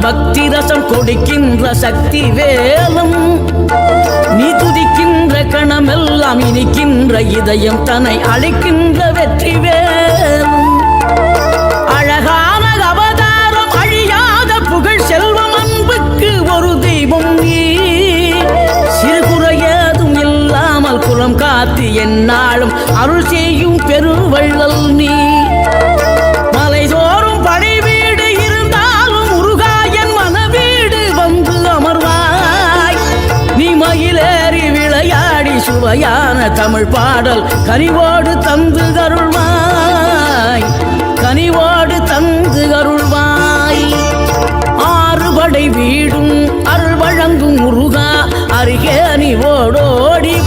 பக்தி ரசம் கொடுக்கின்ற சக்தி வேலும் நீ துதிக்கின்ற கணமெல்லாம் இனிக்கின்ற இதயம் தன்னை அழைக்கின்ற வெற்றி வேலும் அழகான அவதாரம் அழியாத புகழ் செல்வம் அன்புக்கு ஒரு தெய்வம் நீ சிறுகுறையதும் இல்லாமல் குலம் காத்து எந்நாளும் அருள் செய்யும் பெருவள்ளல் நீ மலைதோறும் படை வீடு இருந்தாலும் முருகாயன் மனவீடு வந்து அமர்வாய் நீ மயிலேறி விளையாடி சுவையான தமிழ் பாடல் கனிவோடு தந்து அருள்வாய் கனிவோடு தந்து அருள்வாய் ஆறுபடை வீடும் அருள் வழங்கும் முருகா அருகே நீ ஓடோடி